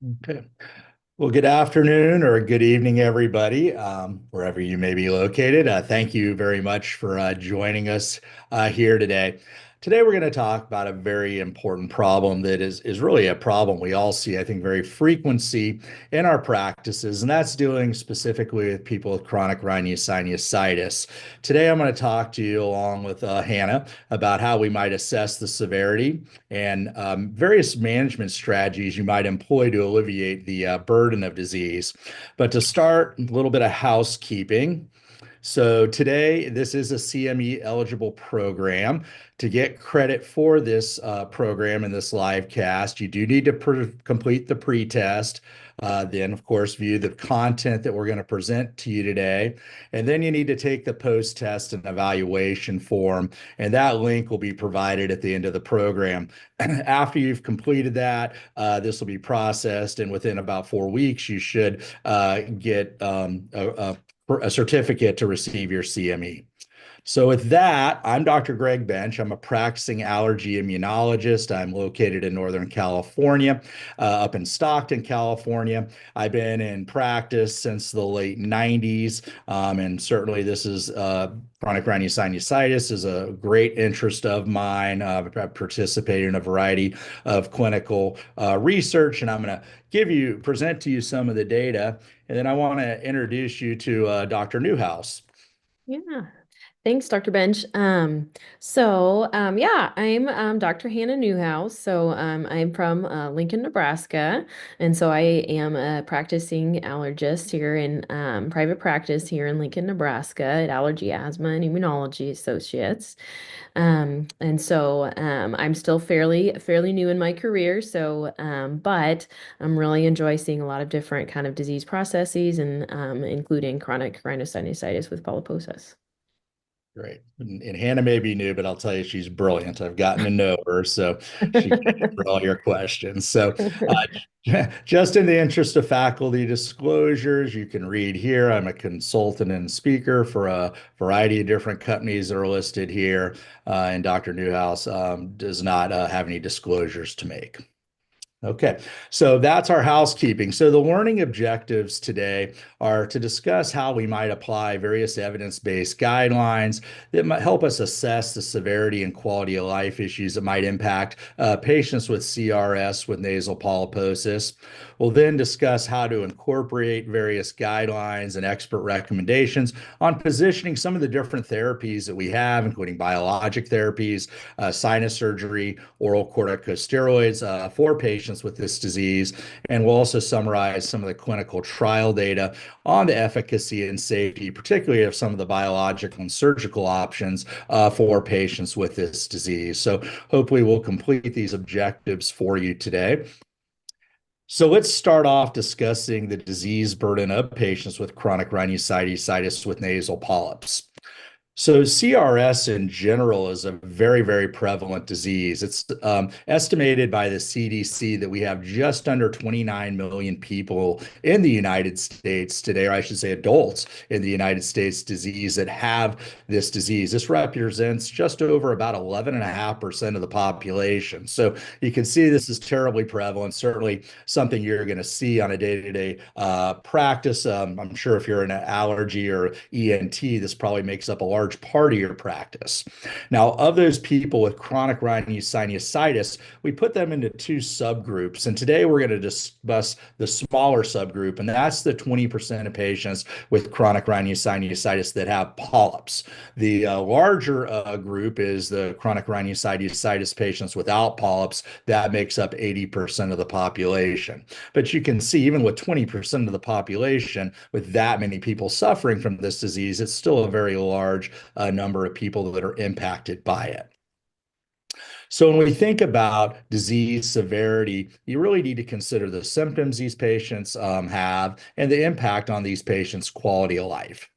Okay. Well, good afternoon or good evening, everybody, wherever you may be located. Thank you very much for joining us here today. Today, we're going to talk about a very important problem that is really a problem we all see, I think, very frequency in our practices, and that's dealing specifically with people with chronic rhinosinusitis. Today, I'm going to talk to you along with Hannah about how we might assess the severity and various management strategies you might employ to alleviate the burden of disease. But to start, a little bit of housekeeping. So today, this is a CME eligible program. To get credit for this program and this live cast, you do need to complete the pre-test. Then, of course, view the content that we're going to present to you today. And then you need to take the post-test and evaluation form, and that link will be provided at the end of the program. After you've completed that, this will be processed, and within about 4 weeks, you should get a certificate to receive your CME. So with that, I'm Dr. Greg Bench. I'm a practicing allergy immunologist. I'm located in Northern California, up in Stockton, California. I've been in practice since the late 90s, and certainly this is chronic rhinosinusitis is a great interest of mine. I've participated in a variety of clinical research, and I'm going to present to you some of the data, and then I want to introduce you to Dr. Newhouse. Yeah. Thanks, Dr. Bench. Yeah, I'm Dr. Hannah Newhouse. I'm from Lincoln, Nebraska, and so I am a practicing allergist here in private practice here in Lincoln, Nebraska at Allergy, Asthma, and Immunology Associates. I'm still fairly new in my career, but I'm really enjoy seeing a lot of different kind of disease processes and including chronic rhinosinusitis with polyposis. Great. And Hannah may be new, but I'll tell you she's brilliant. I've gotten to know her, so she can answer all your questions. Just in the interest of faculty disclosures, you can read here. I'm a consultant and speaker for a variety of different companies that are listed here, and Dr. Newhouse does not have any disclosures to make. Okay, so that's our housekeeping. So the learning objectives today are to discuss how we might apply various evidence-based guidelines that might help us assess the severity and quality of life issues that might impact patients with CRS with nasal polyposis. We'll then discuss how to incorporate various guidelines and expert recommendations on positioning some of the different therapies that we have, including biologic therapies, sinus surgery, oral corticosteroids for patients with this disease. And we'll also summarize some of the clinical trial data on the efficacy and safety, particularly of some of the biological and surgical options for patients with this disease. So hopefully we'll complete these objectives for you today. So let's start off discussing the disease burden of patients with chronic rhinosinusitis with nasal polyps. So CRS in general is a very, very prevalent disease. It's estimated by the CDC that we have just under 29 million people in the United States today, or I should say adults in the United States disease that have this disease. This represents just over about 11.5% of the population. So you can see this is terribly prevalent, certainly something you're going to see on a day-to-day practice. I'm sure if you're an allergy or ENT, this probably makes up a large part of your practice. Now, of those people with chronic rhinosinusitis, we put them into two subgroups. And today we're going to discuss the smaller subgroup, and that's the 20% of patients with chronic rhinosinusitis that have polyps. The larger group is the chronic rhinosinusitis patients without polyps. That makes up 80% of the population. But you can see, even with 20% of the population, with that many people suffering from this disease, it's still a very large number of people that are impacted by it. So when we think about disease severity, you really need to consider the symptoms these patients have and the impact on these patients' quality of life.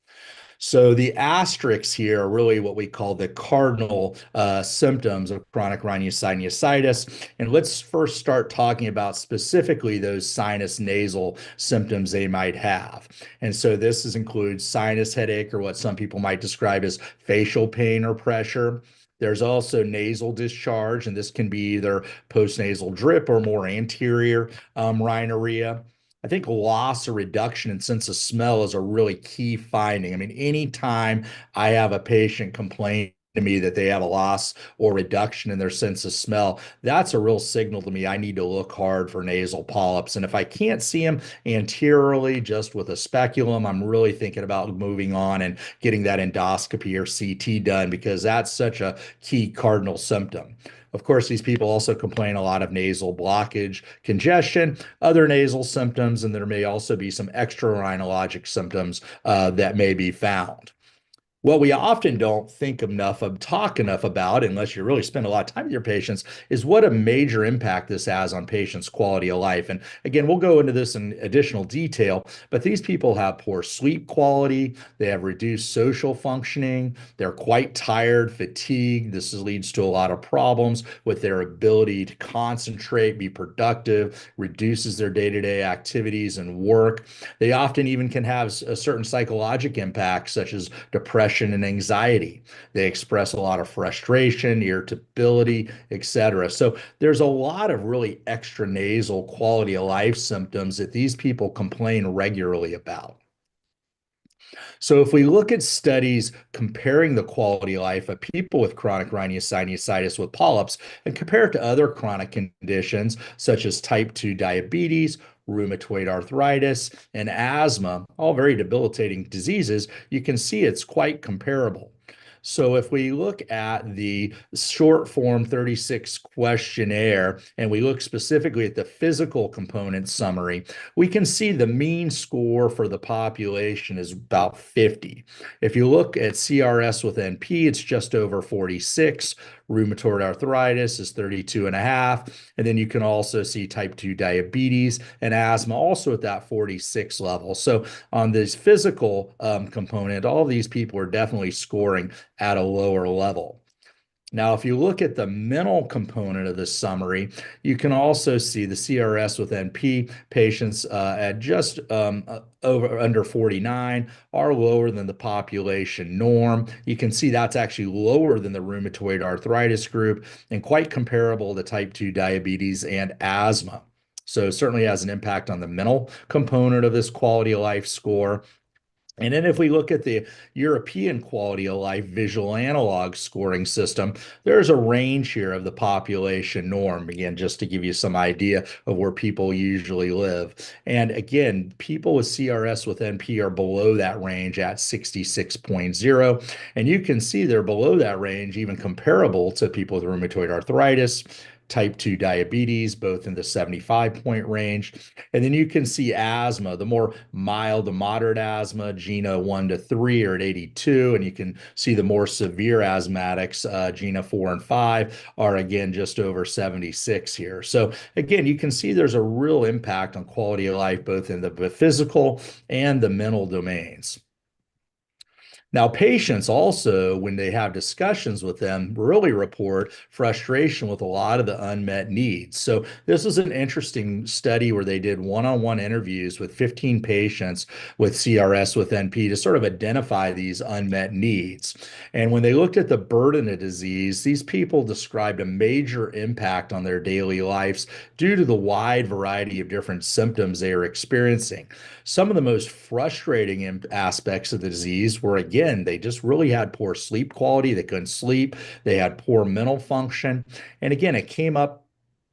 So the asterisks here are really what we call the cardinal symptoms of chronic rhinosinusitis. And let's first start talking about specifically those sinus nasal symptoms they might have. And so includes sinus headache, or what some people might describe as facial pain or pressure. There's also nasal discharge, and this can be either postnasal drip or more anterior rhinorrhea. I think loss or reduction in sense of smell is a really key finding. I mean, anytime I have a patient complain to me that they have a loss or reduction in their sense of smell, that's a real signal to me I need to look hard for nasal polyps. And if I can't see them anteriorly just with a speculum, I'm really thinking about moving on and getting that endoscopy or CT done, because that's such a key cardinal symptom. Of course, these people also complain a lot of nasal blockage, congestion, other nasal symptoms, and there may also be some extra rhinologic symptoms that may be found. What we often don't think talk enough about, unless you really spend a lot of time with your patients, is what a major impact this has on patients' quality of life. And again, we'll go into this in additional detail, but these people have poor sleep quality, they have reduced social functioning, they're quite tired, fatigued. This leads to a lot of problems with their ability to concentrate, be productive, reduces their day-to-day activities and work. They often even can have a certain psychological impact, such as depression and anxiety. They express a lot of frustration, irritability, etc. So there's a lot of really extranasal quality of life symptoms that these people complain regularly about. So if we look at studies comparing the quality of life of people with chronic rhinosinusitis with polyps and compare it to other chronic conditions such as type 2 diabetes, rheumatoid arthritis, and asthma, all very debilitating diseases, you can see it's quite comparable. So if we look at the short form 36 questionnaire and we look specifically at the physical component summary, we can see the mean score for the population is about 50. If you look at CRS with NP, it's just over 46. Rheumatoid arthritis is 32.5. And then you can also see type 2 diabetes and asthma also at that 46 level. So on this physical component, all these people are definitely scoring at a lower level. Now, if you look at the mental component of this summary, you can also see the CRS with NP patients at just under 49 are lower than the population norm. You can see that's actually lower than the rheumatoid arthritis group and quite comparable to type 2 diabetes and asthma. So it certainly has an impact on the mental component of this quality of life score. And then if we look at the European quality of life visual analog scoring system, there's a range here of the population norm, again, just to give you some idea of where people usually live. And again, people with CRS with NP are below that range at 66.0. And you can see they're below that range, even comparable to people with rheumatoid arthritis, type 2 diabetes, both in the 75-point range. And then you can see asthma, the more mild to moderate asthma, GINA 1 to 3 are at 82. And you can see the more severe asthmatics, GINA 4 and 5, are again just over 76 here. So again, you can see there's a real impact on quality of life, both in the physical and the mental domains. Now, patients also, when they have discussions with them, really report frustration with a lot of the unmet needs. So this is an interesting study where they did one-on-one interviews with 15 patients with CRS with NP to sort of identify these unmet needs. And when they looked at the burden of disease, these people described a major impact on their daily lives due to the wide variety of different symptoms they are experiencing. Some of the most frustrating aspects of the disease were, again, they just really had poor sleep quality. They couldn't sleep. They had poor mental function. And again, it came up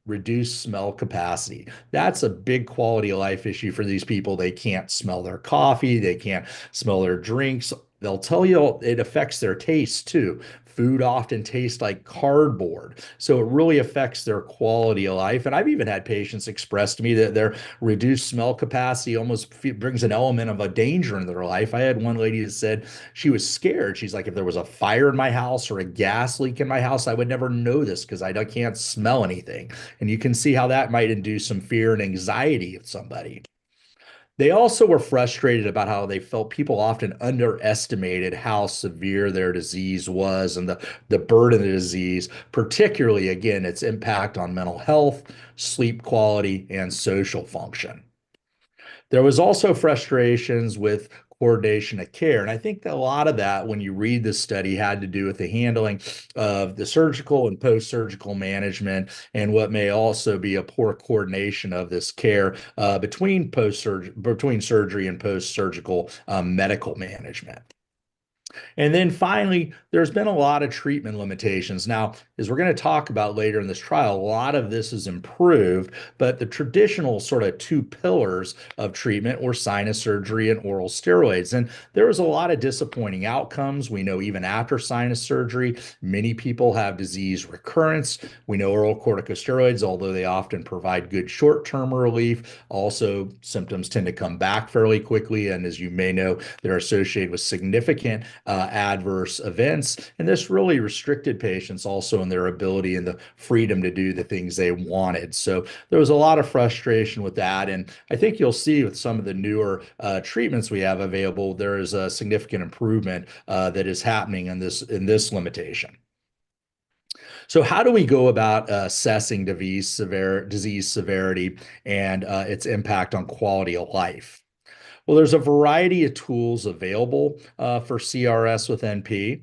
reduced smell capacity. That's a big quality of life issue for these people. They can't smell their coffee. They can't smell their drinks. They'll tell you it affects their taste too. Food often tastes like cardboard. So it really affects their quality of life. And I've even had patients express to me that their reduced smell capacity almost brings an element of a danger in their life. I had one lady that said she was scared. She's like, if there was a fire in my house or a gas leak in my house, I would never know this because I can't smell anything. And you can see how that might induce some fear and anxiety of somebody. They also were frustrated about how they felt people often underestimated how severe their disease was and the burden of the disease, particularly, again, its impact on mental health, sleep quality, and social function. There was also frustrations with coordination of care. And I think that a lot of that, when you read this study, had to do with the handling of the surgical and post-surgical management, and what may also be a poor coordination of this care between surgery and post-surgical medical management. And then finally, there's been a lot of treatment limitations. Now, as we're going to talk about later in this trial, a lot of this is improved, but the traditional sort of two pillars of treatment were sinus surgery and oral steroids. And there was a lot of disappointing outcomes. We know even after sinus surgery, many people have disease recurrence. We know oral corticosteroids, although they often provide good short-term relief, also symptoms tend to come back fairly quickly. And as you may know, they're associated with significant adverse events. And this really restricted patients also in their ability and the freedom to do the things they wanted. So there was a lot of frustration with that. And I think you'll see with some of the newer treatments we have available, there is a significant improvement that is happening in this limitation. So how do we go about assessing disease severity and its impact on quality of life? Well, there's a variety of tools available for CRS with NP.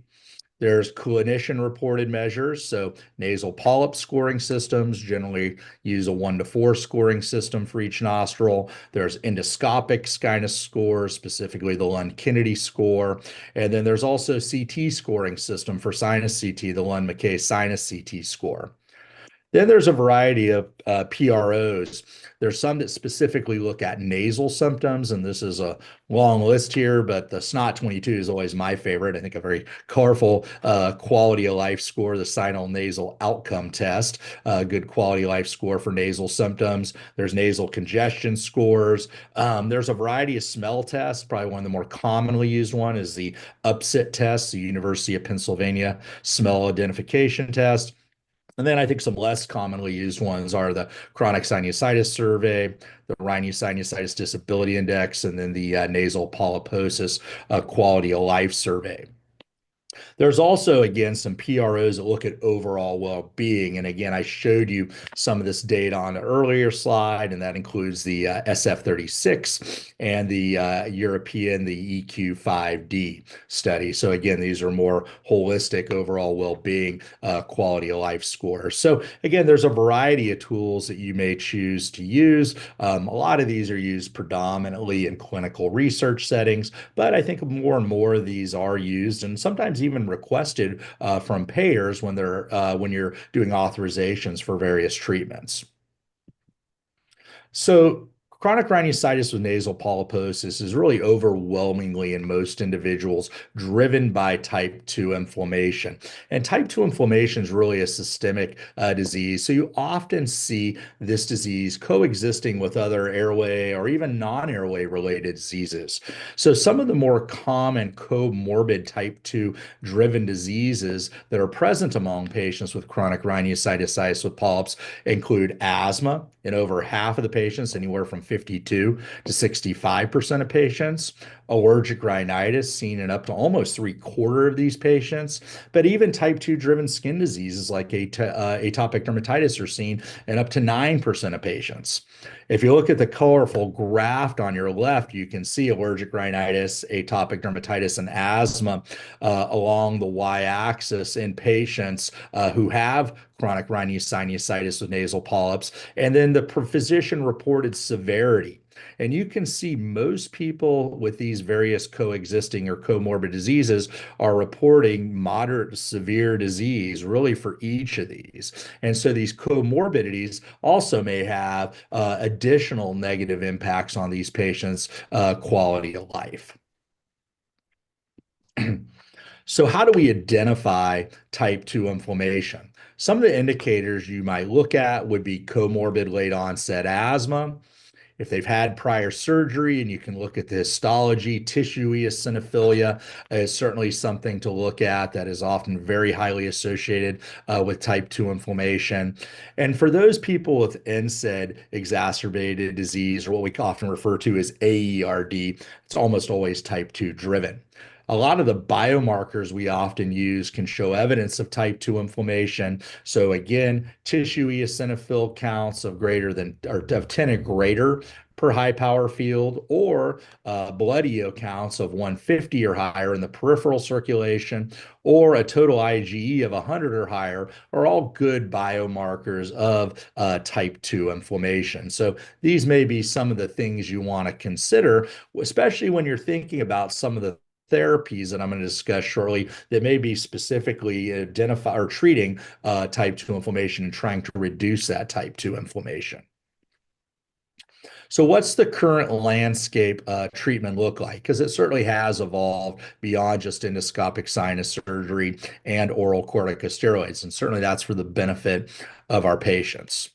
There's clinician-reported measures, so nasal polyp scoring systems generally use a 1 to 4 scoring system for each nostril. There's endoscopic sinus scores, specifically the Lund-Kennedy score. And then there's also CT scoring system for sinus CT, the Lund-Mackay sinus CT score. Then there's a variety of PROs. There's some that specifically look at nasal symptoms, and this is a long list here, but the SNOT-22 is always my favorite. I think a very colorful quality of life score, the sinonasal outcome test, good quality of life score for nasal symptoms. There's nasal congestion scores. There's a variety of smell tests. Probably one of the more commonly used one is the UPSIT test, the University of Pennsylvania Smell Identification Test. And then I think some less commonly used ones are the chronic sinusitis survey, the rhinosinusitis disability index, and then the nasal polyposis quality of life survey. There's also, again, some PROs that look at overall well-being. And again, I showed you some of this data on an earlier slide, and that includes the SF36 and the European, the EQ5D study. So again, these are more holistic overall well-being quality of life scores. So again, there's a variety of tools that you may choose to use. A lot of these are used predominantly in clinical research settings, but I think more and more of these are used and sometimes even requested from payers when you're doing authorizations for various treatments. So chronic rhinosinusitis with nasal polyposis is really overwhelmingly in most individuals driven by type 2 inflammation. And type 2 inflammation is really a systemic disease. So you often see this disease coexisting with other airway or even non-airway related diseases. So some of the more common comorbid type 2 driven diseases that are present among patients with chronic rhinosinusitis with polyps include asthma in over half of the patients, anywhere from 52 to 65% of patients, allergic rhinitis seen in up to almost 3/4 of these patients, but even type 2 driven skin diseases like atopic dermatitis are seen in up to 9% of patients. If you look at the colorful graph on your left, you can see allergic rhinitis, atopic dermatitis, and asthma along the y-axis in patients who have chronic rhinosinusitis with nasal polyps, and then the physician-reported severity. And you can see most people with these various coexisting or comorbid diseases are reporting moderate to severe disease really for each of these. And so these comorbidities also may have additional negative impacts on these patients' quality of life. So how do we identify type 2 inflammation? Some of the indicators you might look at would be comorbid late onset asthma. If they've had prior surgery, and you can look at the histology, tissue eosinophilia is certainly something to look at that is often very highly associated with type 2 inflammation. And for those people with NSAID exacerbated disease, or what we often refer to as AERD, it's almost always type 2 driven. a lot of the biomarkers we often use can show evidence of type 2 inflammation. So again, tissue eosinophil counts of greater than or of 10 or greater per high power field, or blood EO counts of 150 or higher in the peripheral circulation, or a total IgE of 100 or higher, are all good biomarkers of type 2 inflammation. So these may be some of the things you want to consider, especially when you're thinking about some of the therapies that I'm going to discuss shortly that may be specifically identify or treating type 2 inflammation and trying to reduce that type 2 inflammation. So what's the current landscape treatment look like? Because it certainly has evolved beyond just endoscopic sinus surgery and oral corticosteroids, and certainly that's for the benefit of our patients.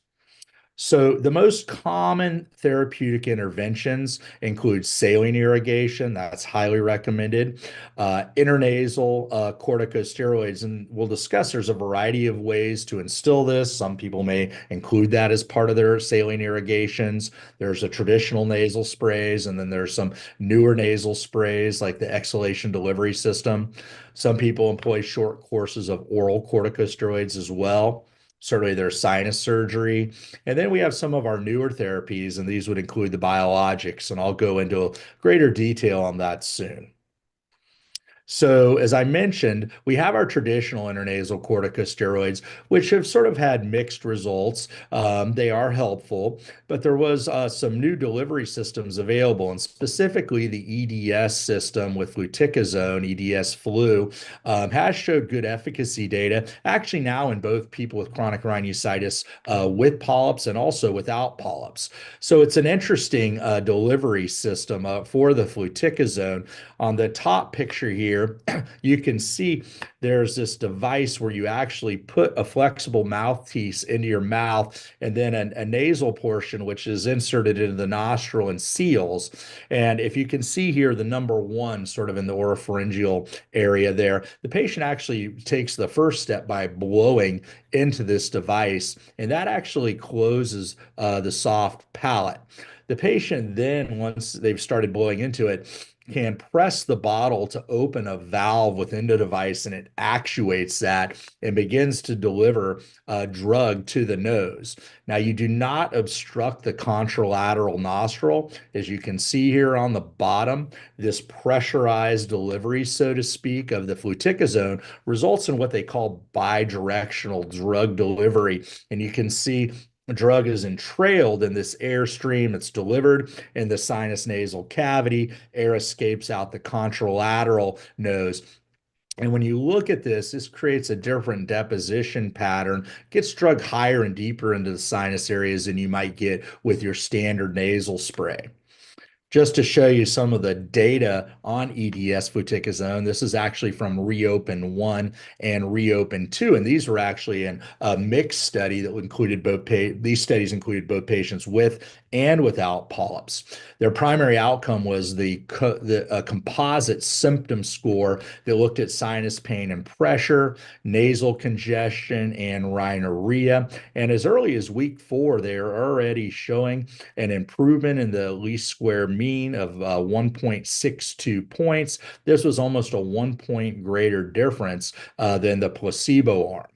So the most common therapeutic interventions include saline irrigation. That's highly recommended. Intranasal corticosteroids, and we'll discuss there's a variety of ways to instill this. Some people may include that as part of their saline irrigations. There's a traditional nasal sprays, and then there's some newer nasal sprays like the exhalation delivery system. Some people employ short courses of oral corticosteroids as well. Certainly there's sinus surgery. And then we have some of our newer therapies, and these would include the biologics, and I'll go into greater detail on that soon. So, as I mentioned, we have our traditional intranasal corticosteroids, which have sort of had mixed results. They are helpful, but there was some new delivery systems available, and specifically the EDS system with fluticasone, EDS flu, has showed good efficacy data, actually now in both people with chronic rhinosinusitis with polyps and also without polyps. So it's an interesting delivery system for the fluticasone. On the top picture here, you can see there's this device where you actually put a flexible mouthpiece into your mouth, and then a nasal portion, which is inserted into the nostril and seals. And if you can see here, the number 1 sort of in the oropharyngeal area there, the patient actually takes the first step by blowing into this device, and that actually closes the soft palate. The patient then, once they've started blowing into it, can press the bottle to open a valve within the device, and it actuates that and begins to deliver a drug to the nose. Now, you do not obstruct the contralateral nostril. As you can see here on the bottom, this pressurized delivery, so to speak, of the fluticasone results in what they call bidirectional drug delivery. And you can see the drug is entrailed in this airstream. It's delivered in the sinus nasal cavity. Air escapes out the contralateral nose. And when you look at this, this creates a different deposition pattern, gets drug higher and deeper into the sinus areas than you might get with your standard nasal spray. Just to show you some of the data on EDS fluticasone, this is actually from Reopen 1 and Reopen 2, and these were actually in a mixed study that included these studies included both patients with and without polyps. Their primary outcome was the composite symptom score that looked at sinus pain and pressure, nasal congestion, and rhinorrhea. And as early as week 4, they are already showing an improvement in the least square mean of 1.62 points. This was almost a 1 point greater difference than the placebo arm.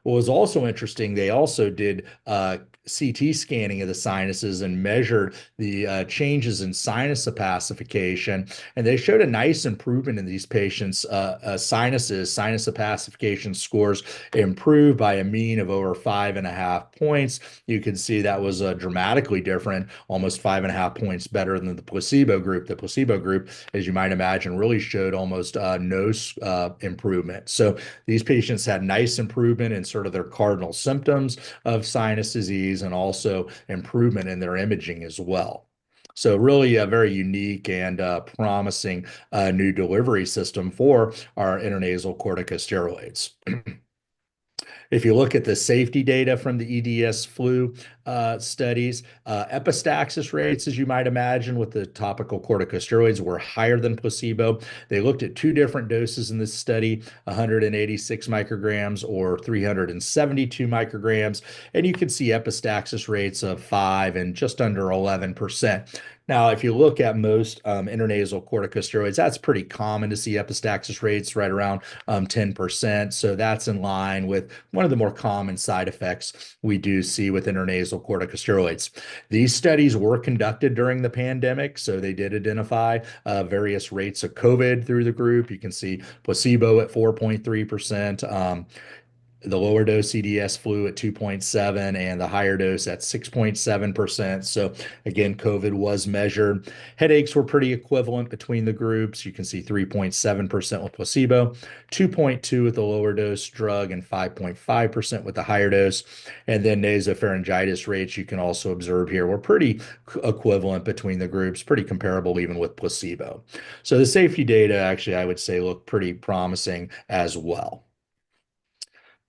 What was also interesting, they also did CT scanning of the sinuses and measured the changes in sinus opacification, and they showed a nice improvement in these patients' sinuses. Sinus opacification scores improved by a mean of over 5.5 points. You can see that was dramatically different, almost 5.5 points better than the placebo group. The placebo group, as you might imagine, really showed almost no improvement. So these patients had nice improvement in sort of their cardinal symptoms of sinus disease, and also improvement in their imaging as well. So really a very unique and promising new delivery system for our intranasal corticosteroids. If you look at the safety data from the EDS flu, studies. Epistaxis rates, as you might imagine, with the topical corticosteroids were higher than placebo. They looked at two different doses in this study, 186 micrograms or 372 micrograms, and you can see epistaxis rates of 5 and just under 11%. Now, if you look at most intranasal corticosteroids, that's pretty common to see epistaxis rates right around 10%. So that's in line with one of the more common side effects we do see with intranasal corticosteroids. These studies were conducted during the pandemic, so they did identify various rates of COVID through the group. You can see placebo at 4.3%. The lower dose CDS flu at 2.7 and the higher dose at 6.7%. So again, COVID was measured. Headaches were pretty equivalent between the groups. You can see 3.7% with placebo, 2.2 with the lower dose drug, and 5.5% with the higher dose. And then nasopharyngitis rates you can also observe here were pretty equivalent between the groups, pretty comparable even with placebo. So the safety data actually, I would say, look pretty promising as well.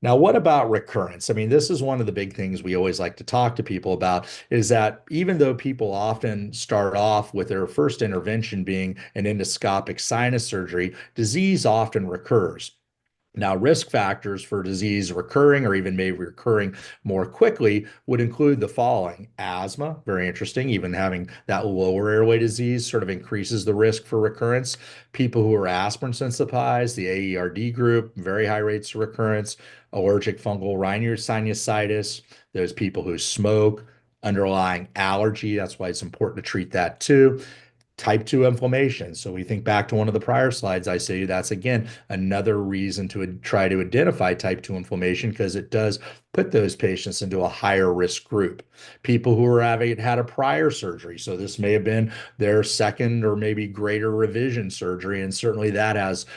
Now, what about recurrence? I mean, this is one of the big things we always like to talk to people about is that even though people often start off with their first intervention being an endoscopic sinus surgery, disease often recurs. Now, risk factors for disease recurring or even maybe recurring more quickly would include the following: asthma, very interesting, even having that lower airway disease sort of increases the risk for recurrence. People who are aspirin sensitized, the AERD group, very high rates of recurrence. Allergic fungal rhinosinusitis, those people who smoke, underlying allergy, that's why it's important to treat that too. Type 2 inflammation. So we think back to one of the prior slides, I say that's again another reason to try to identify type 2 inflammation because it does put those patients into a higher risk group. People who are having had a prior surgery. So this may have been their second or maybe greater revision surgery, and certainly that has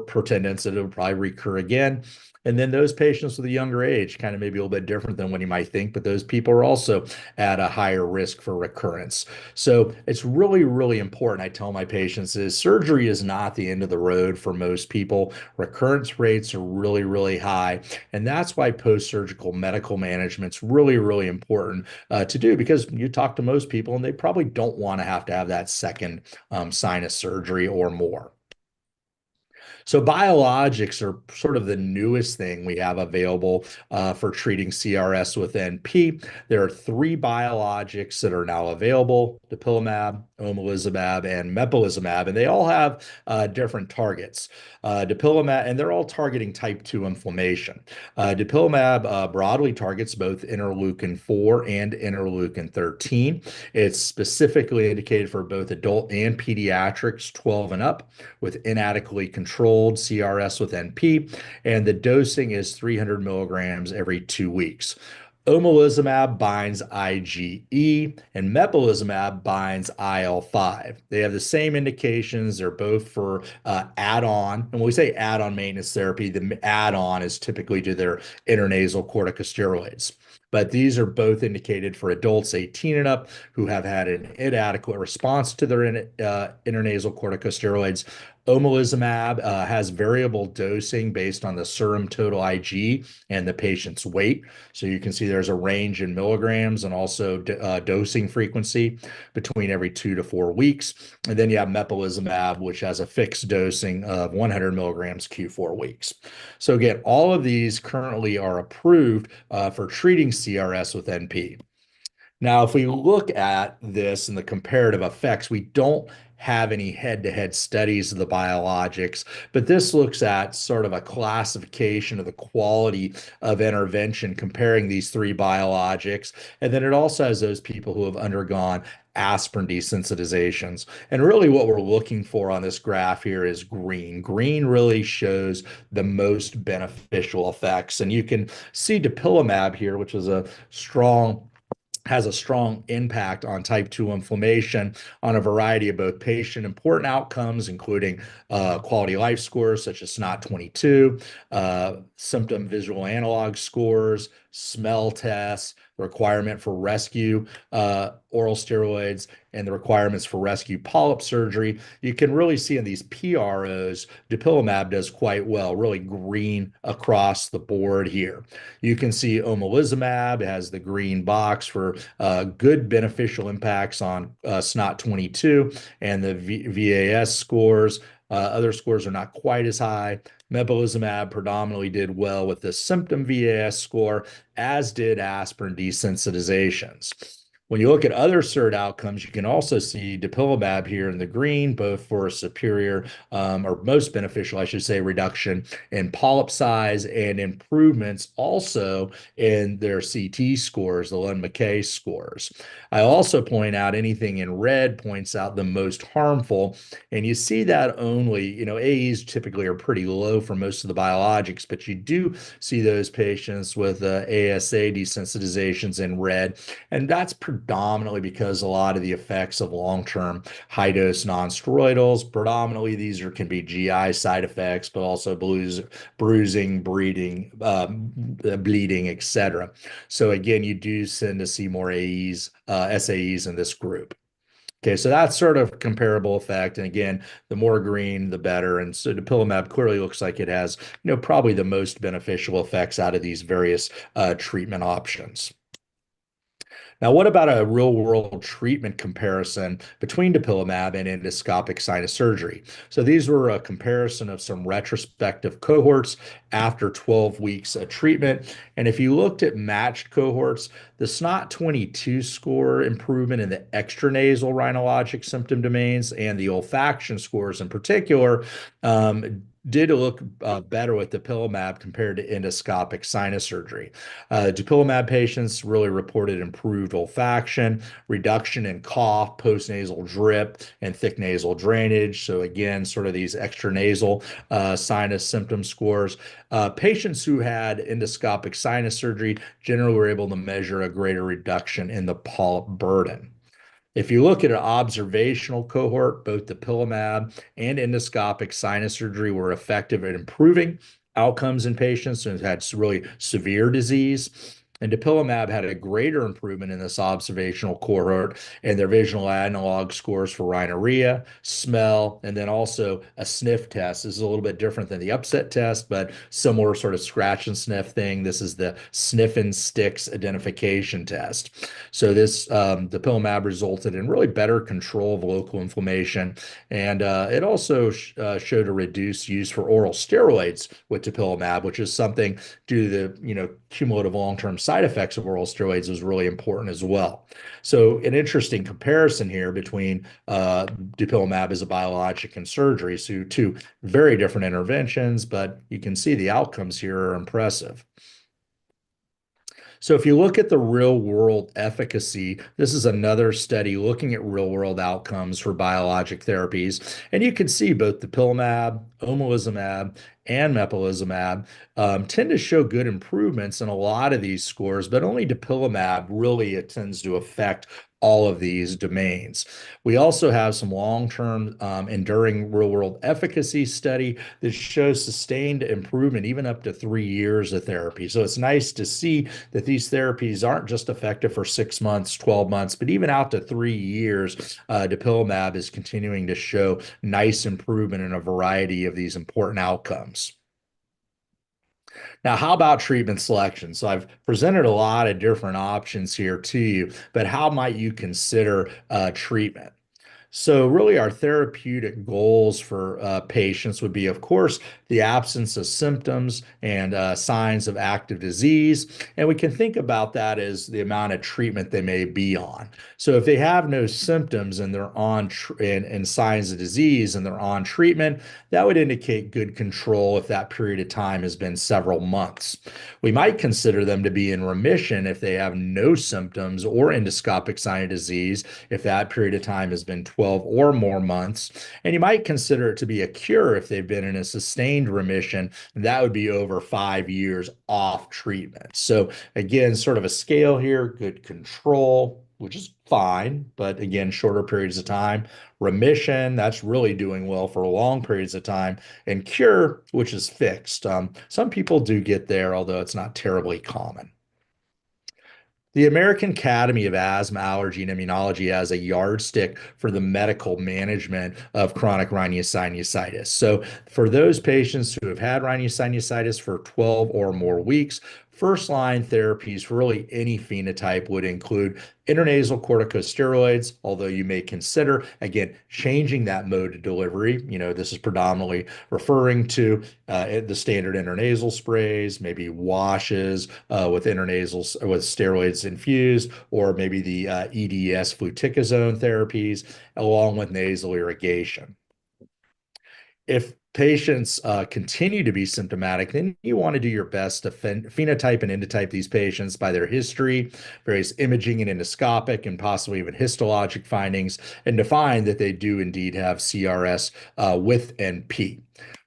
portendence that it will probably recur again. And then those patients with a younger age, kind of maybe a little bit different than what you might think, but those people are also at a higher risk for recurrence. So it's really, really important. I tell my patients is surgery is not the end of the road for most people. Recurrence rates are really, really high. And that's why post-surgical medical management's really, really important to do, because you talk to most people and they probably don't want to have that second sinus surgery or more. So biologics are sort of the newest thing we have available for treating CRS with NP. There are three biologics that are now available: dupilumab, omalizumab, and mepolizumab, and they all have different targets. Dupilumab, and they're all targeting type 2 inflammation. Dupilumab broadly targets both interleukin-4 and interleukin-13. It's specifically indicated for both adult and pediatrics 12 and up with inadequately controlled CRS with NP, and the dosing is 300 milligrams every 2 weeks. Omalizumab binds IgE and mepolizumab binds IL-5. They have the same indications. They're both for add-on. And when we say add-on maintenance therapy, the add-on is typically to their intranasal corticosteroids. But these are both indicated for adults 18 and up who have had an inadequate response to their intranasal corticosteroids. Omalizumab has variable dosing based on the serum total Ig and the patient's weight. So you can see there's a range in milligrams and also dosing frequency between every 2 to 4 weeks. And then you have mepolizumab, which has a fixed dosing of 100 milligrams Q4 weeks. So again, all of these currently are approved for treating CRS with NP. Now, if we look at this and the comparative effects, we don't have any head-to-head studies of the biologics, but this looks at sort of a classification of the quality of intervention comparing these three biologics. And then it also has those people who have undergone aspirin desensitizations. And really what we're looking for on this graph here is green. Green really shows the most beneficial effects. And you can see dupilumab here, which is has a strong impact on type 2 inflammation on a variety of both patient important outcomes, including quality of life scores such as SNOT-22, symptom visual analog scores, smell tests, the requirement for rescue oral steroids, and the requirements for rescue polyp surgery, you can really see in these PROs, dupilumab does quite well, really green across the board here. You can see omalizumab has the green box for good beneficial impacts on SNOT-22 and the VAS scores. Other scores are not quite as high. Mepolizumab predominantly did well with the symptom VAS score, as did aspirin desensitizations. When you look at other SERT outcomes, you can also see dupilumab here in the green, both for a superior or most beneficial, I should say, reduction in polyp size and improvements also in their CT scores, the Lund-Mackay scores. I also point out anything in red points out the most harmful, and you see that only, AEs typically are pretty low for most of the biologics, but you do see those patients with ASA desensitizations in red, and that's predominantly because a lot of the effects of long-term high-dose non-steroidals, predominantly these can be GI side effects, but also bruising, bleeding, etc. So again, you do tend to see more SAEs in this group. Okay, so that's sort of comparable effect. And again, the more green, the better. And so dupilumab clearly looks like it has, probably the most beneficial effects out of these various treatment options. Now, what about a real-world treatment comparison between dupilumab and endoscopic sinus surgery? So these were a comparison of some retrospective cohorts after 12 weeks of treatment. And if you looked at matched cohorts, the SNOT-22 score improvement in the extranasal rhinologic symptom domains and the olfaction scores in particular did look better with dupilumab compared to endoscopic sinus surgery. Dupilumab patients really reported improved olfaction, reduction in cough, postnasal drip, and thick nasal drainage. So again, sort of these extranasal sinus symptom scores. Patients who had endoscopic sinus surgery generally were able to measure a greater reduction in the polyp burden. If you look at an observational cohort, both dupilumab and endoscopic sinus surgery were effective at improving outcomes in patients who had really severe disease. And dupilumab had a greater improvement in this observational cohort and their visual analog scores for rhinorrhea, smell, and then also a sniff test. This is a little bit different than the upset test, but similar sort of scratch and sniff thing. This is the sniff and sticks identification test. So this dupilumab resulted in really better control of local inflammation, and it also showed a reduced use for oral steroids with dupilumab, which is something due to the cumulative long-term side effects of oral steroids was really important as well. So an interesting comparison here between dupilumab as a biologic and surgery. So two very different interventions, but you can see the outcomes here are impressive. So if you look at the real-world efficacy, this is another study looking at real-world outcomes for biologic therapies. And you can see both dupilumab, omalizumab, and mepolizumab tend to show good improvements in a lot of these scores, but only dupilumab really tends to affect all of these domains. We also have some long-term enduring real-world efficacy study that shows sustained improvement even up to 3 years of therapy. So it's nice to see that these therapies aren't just effective for 6 months, 12 months, but even out to 3 years, dupilumab is continuing to show nice improvement in a variety of these important outcomes. Now, how about treatment selection? So I've presented a lot of different options here to you, but how might you consider treatment? So really our therapeutic goals for patients would be, of course, the absence of symptoms and signs of active disease. And we can think about that as the amount of treatment they may be on. So if they have no symptoms and they're on and signs of disease and they're on treatment, that would indicate good control if that period of time has been several months. We might consider them to be in remission if they have no symptoms or endoscopic sign of disease, if that period of time has been 12 or more months. And you might consider it to be a cure if they've been in a sustained remission. That would be over 5 years off treatment. So again, sort of a scale here, good control, which is fine, but again, shorter periods of time. Remission, that's really doing well for long periods of time. And cure, which is fixed. Some people do get there, although it's not terribly common. The American Academy of Asthma, Allergy, and Immunology has a yardstick for the medical management of chronic rhinosinusitis. So, for those patients who have had rhinosinusitis for 12 or more weeks, first line therapies for really any phenotype would include intranasal corticosteroids, although you may consider, again, changing that mode of delivery. This is predominantly referring to the standard intranasal sprays, maybe washes with intranasal with steroids infused, or maybe the EDS fluticasone therapies, along with nasal irrigation. If patients continue to be symptomatic, then you want to do your best to phenotype and endotype these patients by their history, various imaging and endoscopic, and possibly even histologic findings, and to find that they do indeed have CRS with NP.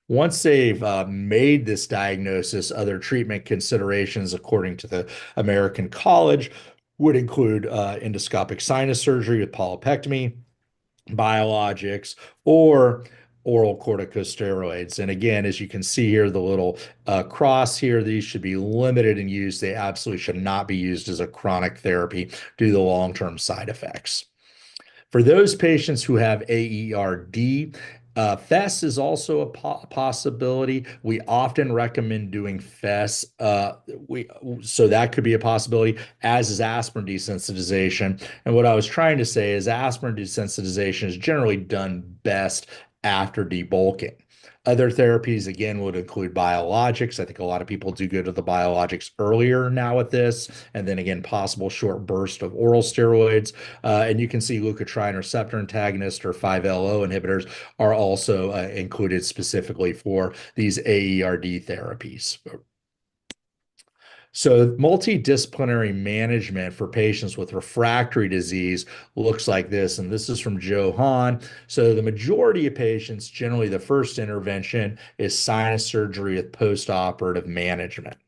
Once they've made this diagnosis, other treatment considerations, according to the American College, would include endoscopic sinus surgery with polypectomy, biologics, or oral corticosteroids. And again, as you can see here, the little cross here, these should be limited in use. They absolutely should not be used as a chronic therapy due to the long-term side effects. For those patients who have AERD, FES is also a possibility. We often recommend doing FES, so that could be a possibility, as is aspirin desensitization. And what I was trying to say is aspirin desensitization is generally done best after debulking. Other therapies, again, would include biologics. I think a lot of people do go to the biologics earlier now with this, and then again, possible short burst of oral steroids. And you can see leukotriene receptor antagonist or 5-LO inhibitors are also included specifically for these AERD therapies. So multidisciplinary management for patients with refractory disease looks like this, and this is from Joe Hahn. So the majority of patients, generally the first intervention is sinus surgery with postoperative management.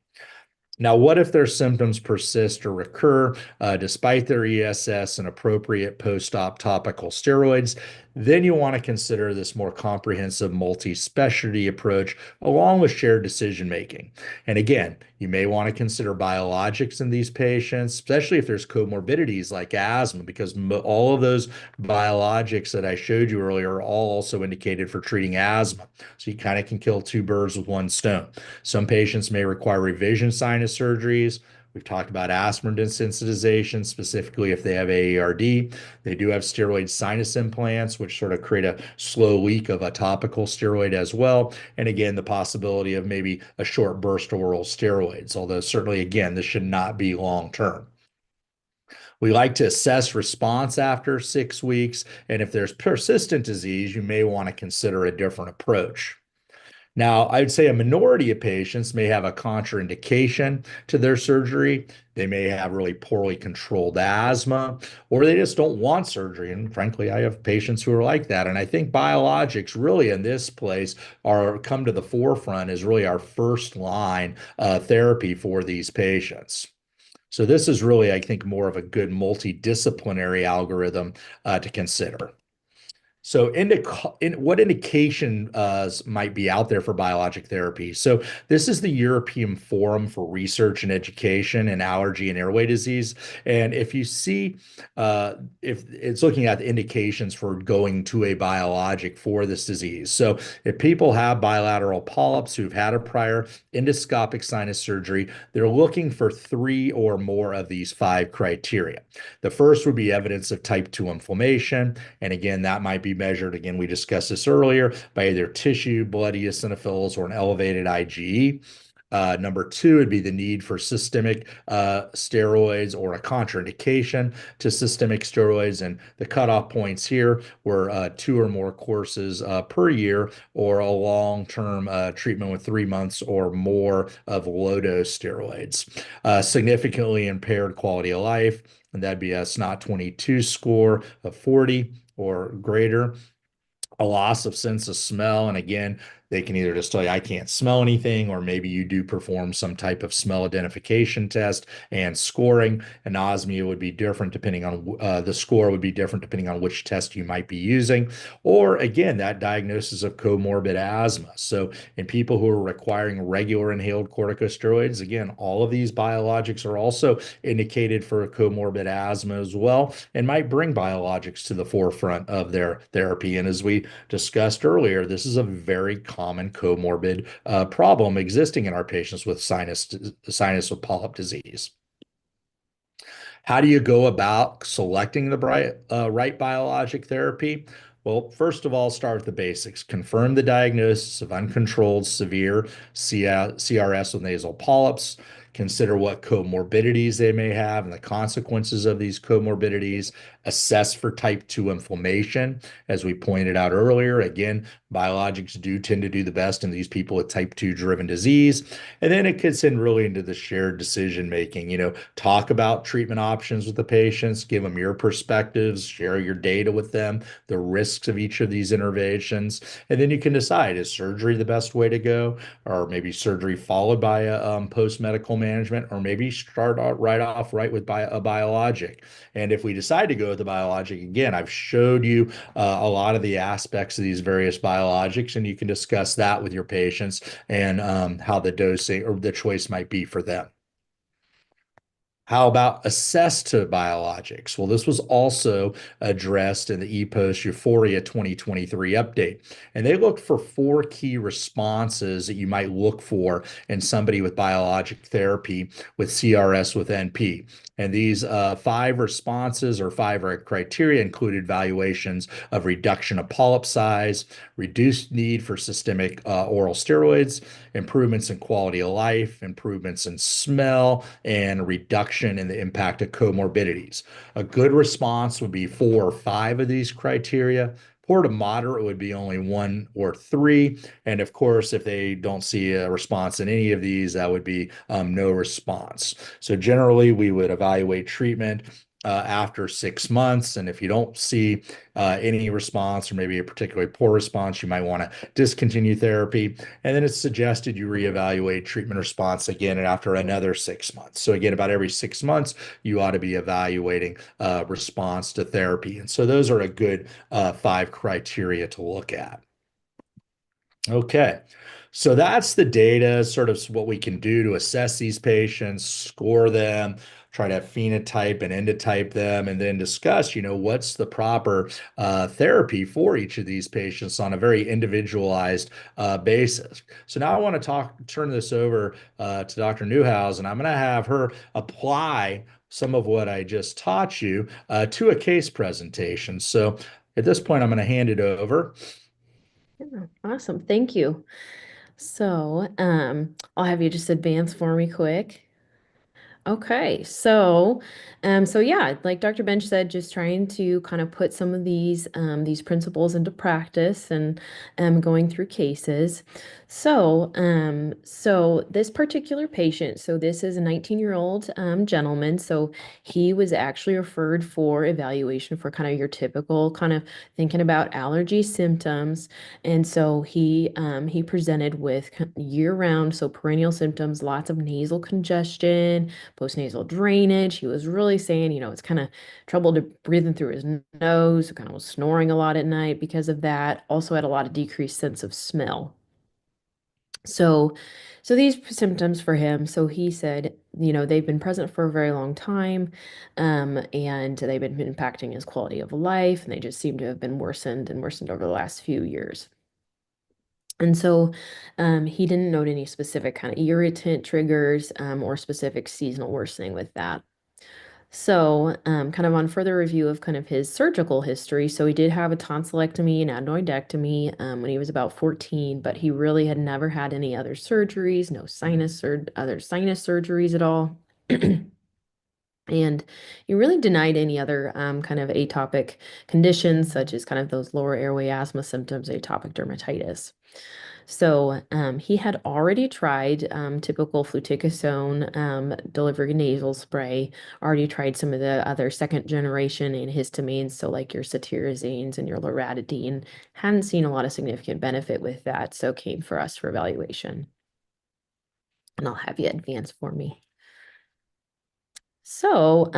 Now, what if their symptoms persist or recur despite their ESS and appropriate post-op topical steroids? Then you want to consider this more comprehensive multi-specialty approach along with shared decision making. And again, you may want to consider biologics in these patients, especially if there's comorbidities like asthma, because all of those biologics that I showed you earlier are all also indicated for treating asthma. So you kind of can kill two birds with one stone. Some patients may require revision sinus surgeries. We've talked about aspirin desensitization, specifically if they have AERD. They do have steroid sinus implants, which sort of create a slow leak of a topical steroid as well. And again, the possibility of maybe a short burst of oral steroids, although certainly, again, this should not be long-term. We like to assess response after 6 weeks, and if there's persistent disease, you may want to consider a different approach. Now, I'd say a minority of patients may have a contraindication to their surgery. They may have really poorly controlled asthma, or they just don't want surgery. And frankly, I have patients who are like that. And I think biologics really in this place are come to the forefront as really our first line therapy for these patients. So this is really, I think, more of a good multidisciplinary algorithm to consider. So, what indication might be out there for biologic therapy? So, this is the European Forum for Research and Education in Allergy and Airway Disease. And if you see, if it's looking at the indications for going to a biologic for this disease. So, if people have bilateral polyps who've had a prior endoscopic sinus surgery, they're looking for 3 or more of these 5 criteria. The first would be evidence of type 2 inflammation. And again, that might be measured, again, we discussed this earlier, by either tissue, blood eosinophils, or an elevated IgE. Number 2 would be the need for systemic steroids or a contraindication to systemic steroids. And the cutoff points here were 2 or more courses per year, or a long-term treatment with 3 months or more of low-dose steroids. Significantly impaired quality of life, and that'd be a SNOT-22 score of 40 or greater, a loss of sense of smell. And again, they can either just tell you, I can't smell anything, or maybe you do perform some type of smell identification test and scoring. Anosmia would be different depending on the score would be different depending on which test you might be using. Or again, that diagnosis of comorbid asthma. So in people who are requiring regular inhaled corticosteroids, again, all of these biologics are also indicated for comorbid asthma as well, and might bring biologics to the forefront of their therapy. And as we discussed earlier, this is a very common comorbid problem existing in our patients with sinus with polyp disease. How do you go about selecting the right biologic therapy? Well, first of all, start with the basics. Confirm the diagnosis of uncontrolled severe CRS with nasal polyps. Consider what comorbidities they may have and the consequences of these comorbidities. Assess for type 2 inflammation. As we pointed out earlier, again, biologics do tend to do the best in these people with type 2 driven disease. And then it gets in really into the shared decision making. Talk about treatment options with the patients, give them your perspectives, share your data with them, the risks of each of these interventions. And then you can decide, is surgery the best way to go? Or maybe surgery followed by a post-medical management, or maybe start out right with a biologic. And if we decide to go with the biologic, again, I've showed you a lot of the aspects of these various biologics, and you can discuss that with your patients and how the dosing or the choice might be for them. How about access to biologics? Well, this was also addressed in the EPOS Euphoria 2023 update. And they looked for 4 key responses that you might look for in somebody with biologic therapy with CRS with NP. And these 5 responses or 5 criteria included evaluations of reduction of polyp size, reduced need for systemic oral steroids, improvements in quality of life, improvements in smell, and reduction in the impact of comorbidities. A good response would be 4 or 5 of these criteria. Poor to moderate would be only 1 or 3. And of course, if they don't see a response in any of these, that would be no response. So generally, we would evaluate treatment after 6 months. And if you don't see any response, or maybe a particularly poor response, you might want to discontinue therapy. And then it's suggested you reevaluate treatment response again after another 6 months. So again, about every 6 months, you ought to be evaluating response to therapy. And so those are a good 5 criteria to look at. Okay, so that's the data, sort of what we can do to assess these patients, score them, try to phenotype and endotype them, and then discuss, what's the proper therapy for each of these patients on a very individualized basis. So now I want to turn this over to Dr. Newhouse, and I'm going to have her apply some of what I just taught you to a case presentation. So at this point, I'm going to hand it over. Yeah, awesome. Thank you. So, I'll have you just advance for me quick. Okay, so yeah, like Dr. Bench said, just trying to kind of put some of these principles into practice and going through cases. So this particular patient, so this is a 19-year-old gentleman. So he was actually referred for evaluation for kind of your typical kind of thinking about allergy symptoms. And so he presented with year-round, so perennial symptoms, lots of nasal congestion, postnasal drainage. He was really saying, it's kind of trouble to breathing through his nose, kind of was snoring a lot at night because of that. Also had a lot of decreased sense of smell. So, so these symptoms for him, so he said, they've been present for a very long time, and they've been impacting his quality of life, and they just seem to have been worsened and worsened over the last few years. And so he didn't note any specific kind of irritant triggers or specific seasonal worsening with that. So kind of on further review of kind of his surgical history, so he did have a tonsillectomy and adenoidectomy when he was about 14, but he really had never had any other surgeries, no sinus or other sinus surgeries at all. And he really denied any other kind of atopic conditions, such as kind of those lower airway asthma symptoms, atopic dermatitis. So he had already tried typical fluticasone delivery nasal spray, already tried some of the other second generation antihistamines, so like your cetirizines and your loratadine. Hadn't seen a lot of significant benefit with that, so came for us for evaluation. And I'll have you advance for me. So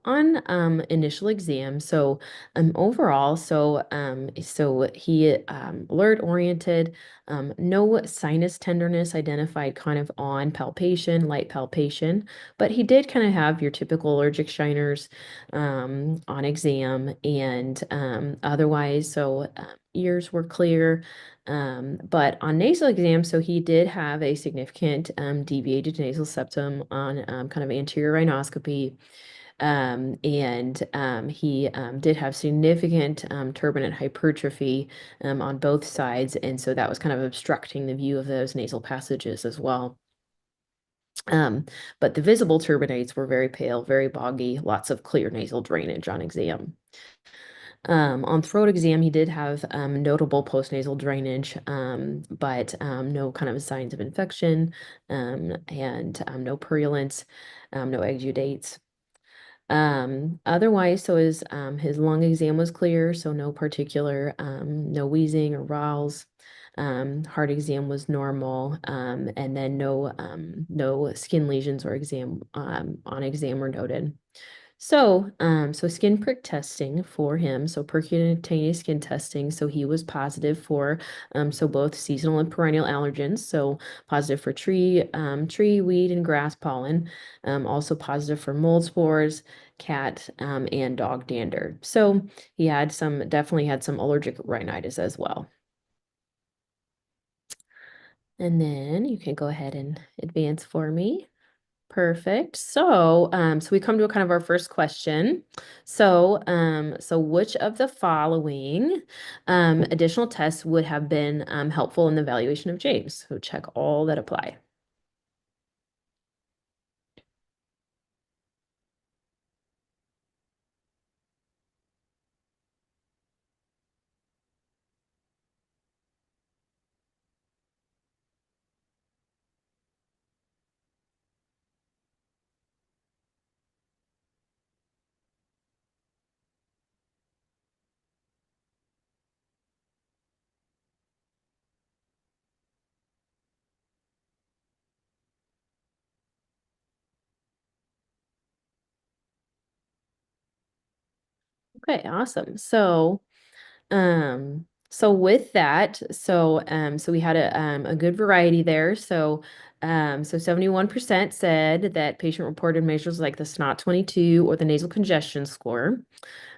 on initial exam, overall, so he alert oriented, no sinus tenderness identified kind of on palpation, light palpation, but he did kind of have your typical allergic shiners on exam, and otherwise, ears were clear. But on nasal exam, so he did have a significant deviated nasal septum on kind of anterior rhinoscopy. And he did have significant turbinate hypertrophy on both sides. And so that was kind of obstructing the view of those nasal passages as well. But the visible turbinates were very pale, very boggy, lots of clear nasal drainage on exam. On throat exam, he did have notable postnasal drainage, but no kind of signs of infection, and no purulence, no exudates. Otherwise, so his lung exam was clear, so no particular, no wheezing or rales. Heart exam was normal, and then no skin lesions or exam on exam were noted. So skin prick testing for him, so percutaneous skin testing, so he was positive for, so both seasonal and perennial allergens, so positive for tree, weed, and grass pollen, also positive for mold spores, cat, and dog dander. So he had definitely had some allergic rhinitis as well. And then you can go ahead and advance for me. Perfect. So we come to kind of our first question. So which of the following additional tests would have been helpful in the evaluation of James? So check all that apply. Okay, awesome. So with that, so we had a good variety there. So 71% said that patient reported measures like the SNOT 22 or the nasal congestion score.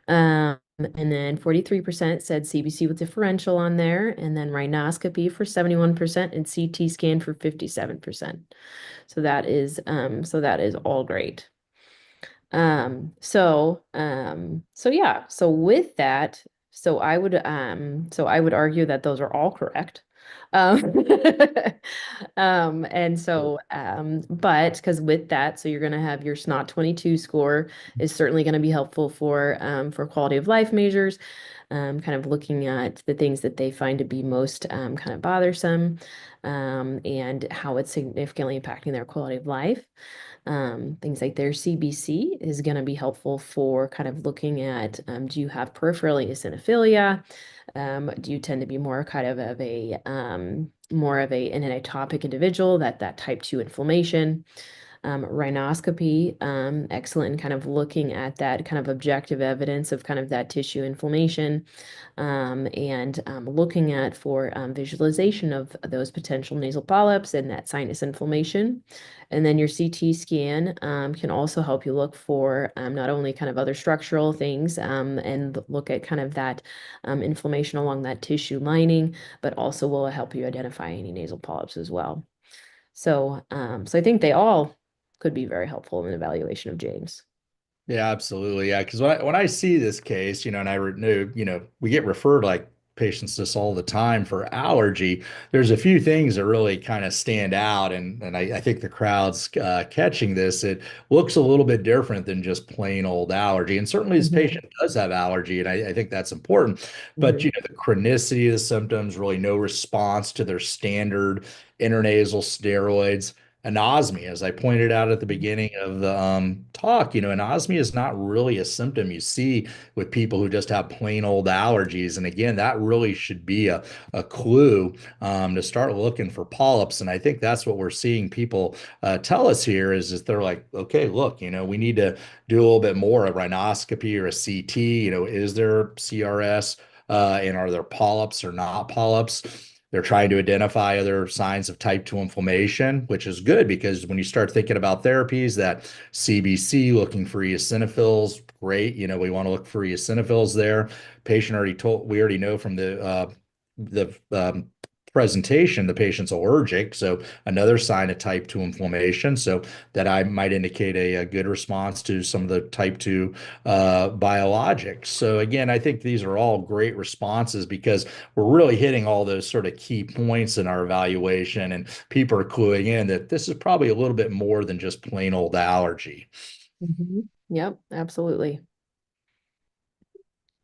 And then 43% said CBC with differential on there, and then rhinoscopy for 71% and CT scan for 57%. So that is all great. So yeah, so with that, so I would argue that those are all correct. Um, but because with that, so you're gonna have your SNOT 22 score is certainly gonna be helpful for quality of life measures, kind of looking at the things that they find to be most kind of bothersome, and how it's significantly impacting their quality of life. Things like their CBC is going to be helpful for kind of looking at, do you have peripheral eosinophilia? Do you tend to be more kind of a more of an atopic individual, that type 2 inflammation? Rhinoscopy, excellent in kind of looking at that kind of objective evidence of kind of that tissue inflammation, and looking at for visualization of those potential nasal polyps and that sinus inflammation. And then your CT scan can also help you look for not only kind of other structural things, and look at kind of that inflammation along that tissue lining, but also will help you identify any nasal polyps as well. So I think they all could be very helpful in the evaluation of James. Yeah, absolutely. Yeah, because when I see this case, and I renew, we get referred like patients this all the time for allergy. There's a few things that really kind of stand out, and I think the crowd's catching this. It looks a little bit different than just plain old allergy, and certainly this Hmm. patient does have allergy, and I think that's important. But Hmm. the chronicity of the symptoms, really no response to their standard intranasal steroids. Anosmia, as I pointed out at the beginning of the talk, anosmia is not really a symptom you see with people who just have plain old allergies. And again, that really should be a clue to start looking for polyps. And I think that's what we're seeing people tell us here is they're like, okay, look, we need to do a little bit more, a rhinoscopy or a CT. Is there CRS and are there polyps or not polyps? They're trying to identify other signs of type 2 inflammation, which is good because when you start thinking about therapies, that CBC, looking for eosinophils, great. We want to look for eosinophils there. We already know from the presentation, the patient's allergic. So another sign of type 2 inflammation. So that I might indicate a good response to some of the type 2 biologics. So again, I think these are all great responses because we're really hitting all those sort of key points in our evaluation, and people are cluing in that this is probably a little bit more than just plain old allergy. Hmm. Yep, absolutely.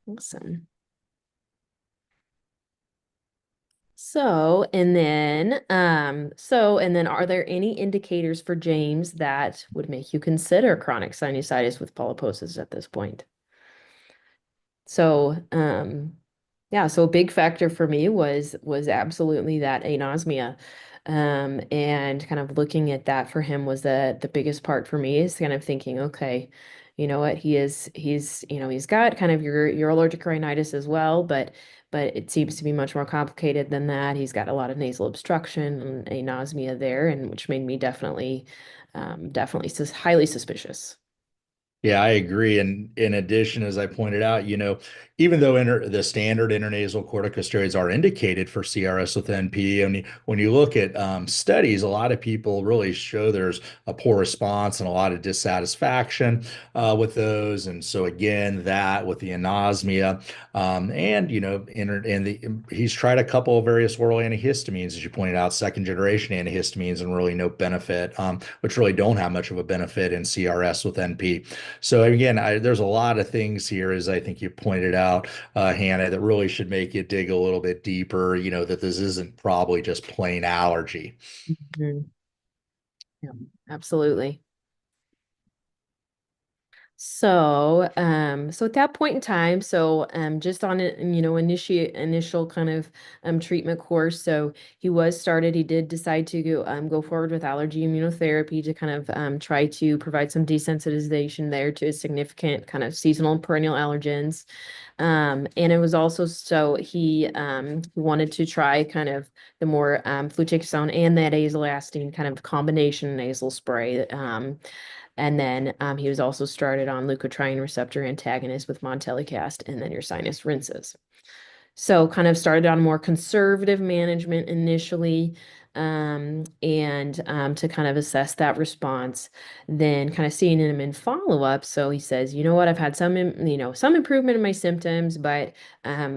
Awesome. So, and then are there any indicators for James that would make you consider chronic sinusitis with polyposis at this point? So, yeah, so a big factor for me was absolutely that anosmia. And kind of looking at that for him was the biggest part for me is kind of thinking, okay, you know what, he's got kind of your allergic rhinitis as well, but it seems to be much more complicated than that. He's got a lot of nasal obstruction and anosmia there, and which made me definitely highly suspicious. Yeah, I agree. And in addition, as I pointed out, even though the standard intranasal corticosteroids are indicated for CRS with NP, and when you look at studies, a lot of people really show there's a poor response and a lot of dissatisfaction with those. And so again, that with the anosmia, and he's tried a couple of various oral antihistamines, as you pointed out, second generation antihistamines, and really no benefit, which really don't have much of a benefit in CRS with NP. So again, there's a lot of things here, as I think you pointed out, Hannah, that really should make you dig a little bit deeper, that this isn't probably just plain allergy. Mhm. Yeah, absolutely. So at that point in time, just on it, initial kind of treatment course. So he did decide to go forward with allergy immunotherapy to kind of try to provide some desensitization there to significant kind of seasonal and perennial allergens. And it was also so he wanted to try kind of the more fluticasone and that azolastine kind of combination nasal spray. And then he was also started on leukotriene receptor antagonist with montelukast and then your sinus rinses. So kind of started on more conservative management initially, and to kind of assess that response, then kind of seeing him in follow-up. So he says, you know what, I've had some improvement in my symptoms, but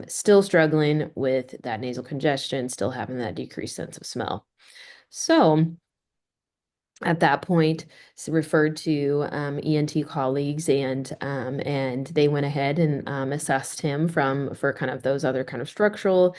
still struggling with that nasal congestion, still having that decreased sense of smell. So at that point referred to ENT colleagues, and they went ahead and assessed him for kind of those other kind of structural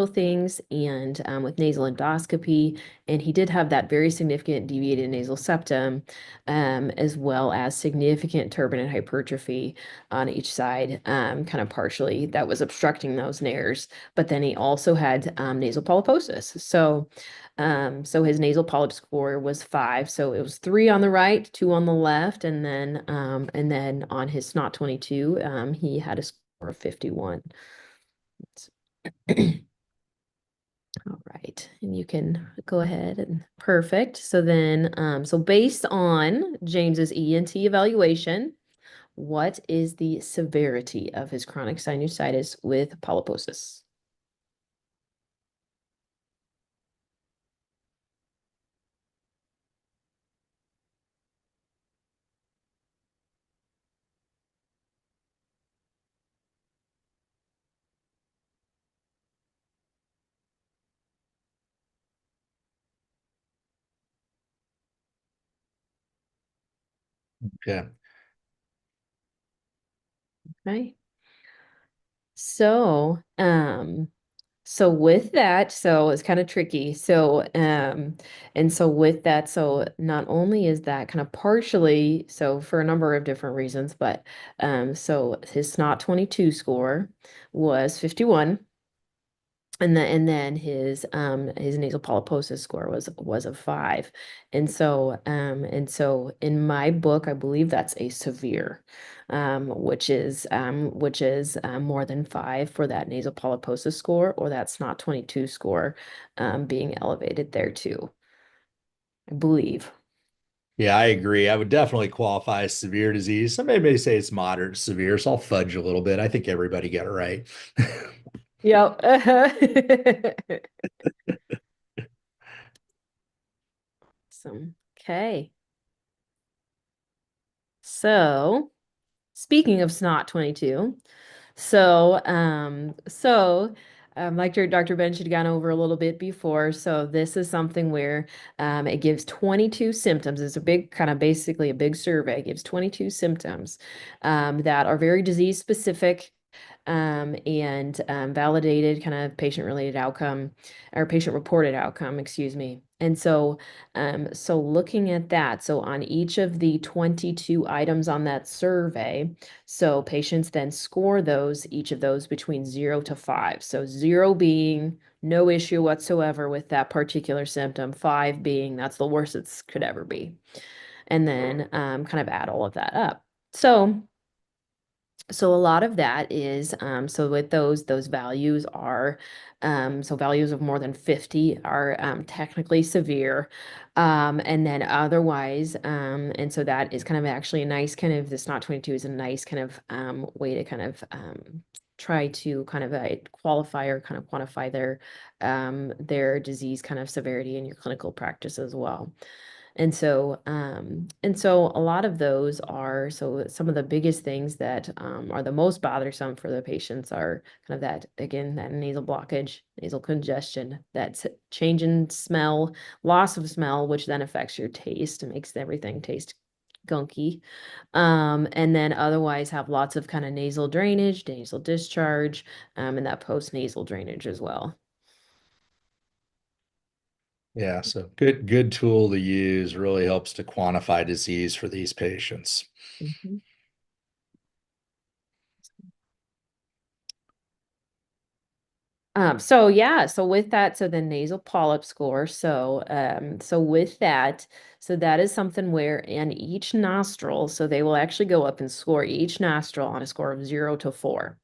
things, and with nasal endoscopy, and he did have that very significant deviated nasal septum, as well as significant turbinate hypertrophy on each side, kind of partially that was obstructing those nares, but then he also had nasal polyposis. So his nasal polyp score was 5. So it was 3 on the right, 2 on the left, and then on his SNOT 22, he had a score of 51. All right, and you can go ahead and perfect. So based on James's ENT evaluation, what is the severity of his chronic sinusitis with polyposis? Okay. Okay. So, so with that, so it's kind of tricky. So, and so with that, so not only is that kind of partially, so for a number of different reasons, but so his SNOT 22 score was 51. And then his nasal polyposis score was a 5. And so in my book, I believe that's a severe, which is more than 5 for that nasal polyposis score, or that's not 22 score being elevated there too, I believe. Yeah, I agree. I would definitely qualify as severe disease. Somebody may say it's moderate to severe, so I'll fudge a little bit. I think everybody got it right. Yep. So, okay. So, speaking of SNOT 22, like your Dr. Bench had gone over a little bit before, so this is something where it gives 22 symptoms. It's a big, kind of basically a big survey. It gives 22 symptoms that are very disease specific and validated kind of patient-related outcome or patient-reported outcome, excuse me. And so looking at that, so on each of the 22 items on that survey, so patients then score those, each of those between 0 to 5. So 0 being no issue whatsoever with that particular symptom, 5 being that's the worst it could ever be. And then kind of add all of that up. So a lot of that is so with those values are so values of more than 50 are technically severe, and then otherwise and so that is kind of actually a nice kind of this not 22 is a nice kind of way to kind of try to kind of qualify or kind of quantify their disease kind of severity in your clinical practice as well. And so a lot of those are, so some of the biggest things that are the most bothersome for the patients are kind of that, again, that nasal blockage, nasal congestion, that change in smell, loss of smell, which then affects your taste and makes everything taste gunky. And then otherwise have lots of kind of nasal drainage, nasal discharge, and that post-nasal drainage as well. Yeah, so good tool to use. Really helps to quantify disease for these patients. Mhm. So yeah, so with that, so the nasal polyp score, so with that, so that is something where in each nostril, so they will actually go up and score each nostril on a score of 0 to 4.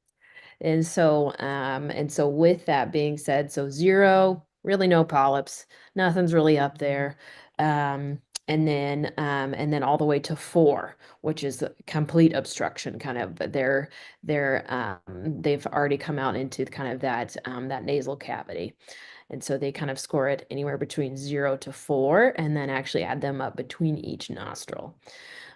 And so with that being said, so 0, really no polyps, nothing's really up there. Um, and then all the way to 4, which is a complete obstruction, kind of, but they've already come out into kind of that nasal cavity. And so they kind of score it anywhere between 0 to 4, and then actually add them up between each nostril.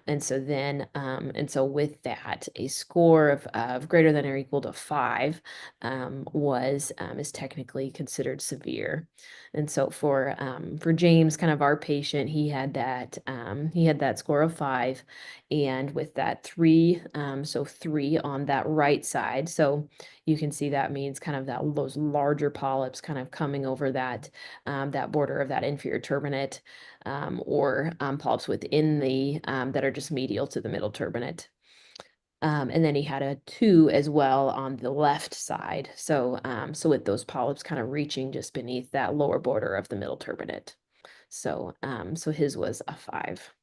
And so with that, a score of greater than or equal to 5 is technically considered severe. And so for James, kind of our patient, he had that score of 5, and with that 3, so 3 on that right side. So you can see that means kind of those larger polyps kind of coming over that border of that inferior turbinate, or polyps within that are just medial to the middle turbinate. And then he had a 2 as well on the left side. So with those polyps kind of reaching just beneath that lower border of the middle turbinate. So his was a 5.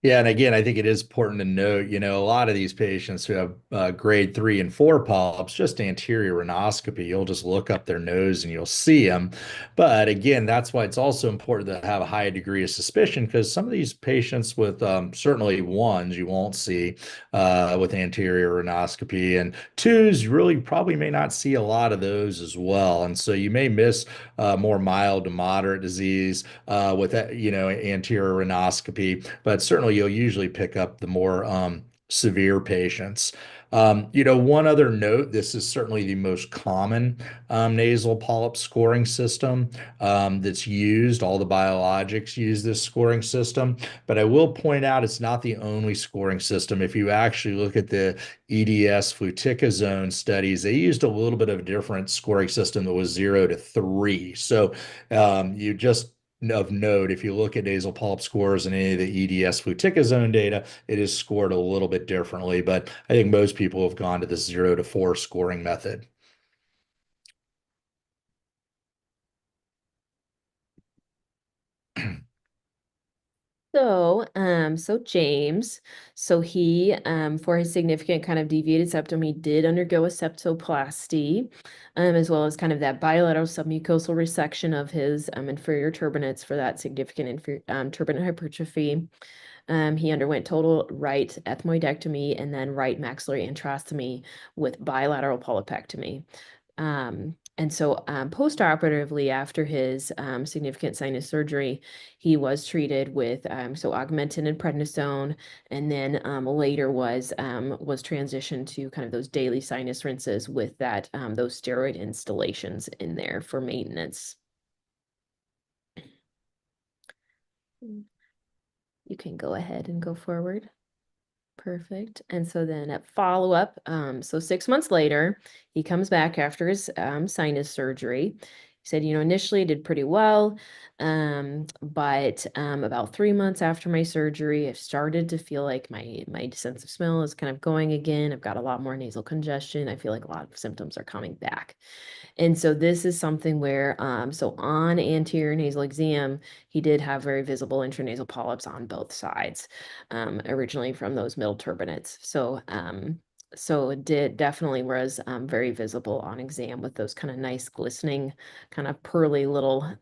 Yeah, and again, I think it is important to note, a lot of these patients who have grade 3 and 4 polyps, just anterior rhinoscopy, you'll just look up their nose and you'll see them. But again, that's why it's also important to have a high degree of suspicion, because some of these patients with certainly ones you won't see with anterior rhinoscopy, and twos, you really probably may not see a lot of those as well. And so you may miss more mild to moderate disease with anterior rhinoscopy, but certainly you'll usually pick up the more severe patients. One other note, this is certainly the most common nasal polyp scoring system that's used. All the biologics use this scoring system, but I will point out it's not the only scoring system. If you actually look at the EDS fluticasone studies, they used a little bit of a different scoring system that was 0 to 3. So you just of note, if you look at nasal polyp scores and any of the EDS fluticasone data, it is scored a little bit differently, but I think most people have gone to the 0 to 4 scoring method. So James, so he, for his significant kind of deviated septum, he did undergo a septoplasty, as well as kind of that bilateral submucosal resection of his inferior turbinates for that significant turbinate hypertrophy. He underwent total right ethmoidectomy and then right maxillary antrostomy with bilateral polypectomy. And so postoperatively after his significant sinus surgery, he was treated with so augmentin and prednisone, and then later was transitioned to kind of those daily sinus rinses with that those steroid installations in there for maintenance. You can go ahead and go forward. Perfect. And so then at follow-up, so 6 months later, he comes back after his sinus surgery. He said, initially I did pretty well, but about 3 months after my surgery, I started to feel like my sense of smell is kind of going again. I've got a lot more nasal congestion. I feel like a lot of symptoms are coming back. And so this is something where, so on anterior nasal exam, he did have very visible intranasal polyps on both sides, originally from those middle turbinates. So it definitely was very visible on exam with those kind of nice glistening, kind of pearly little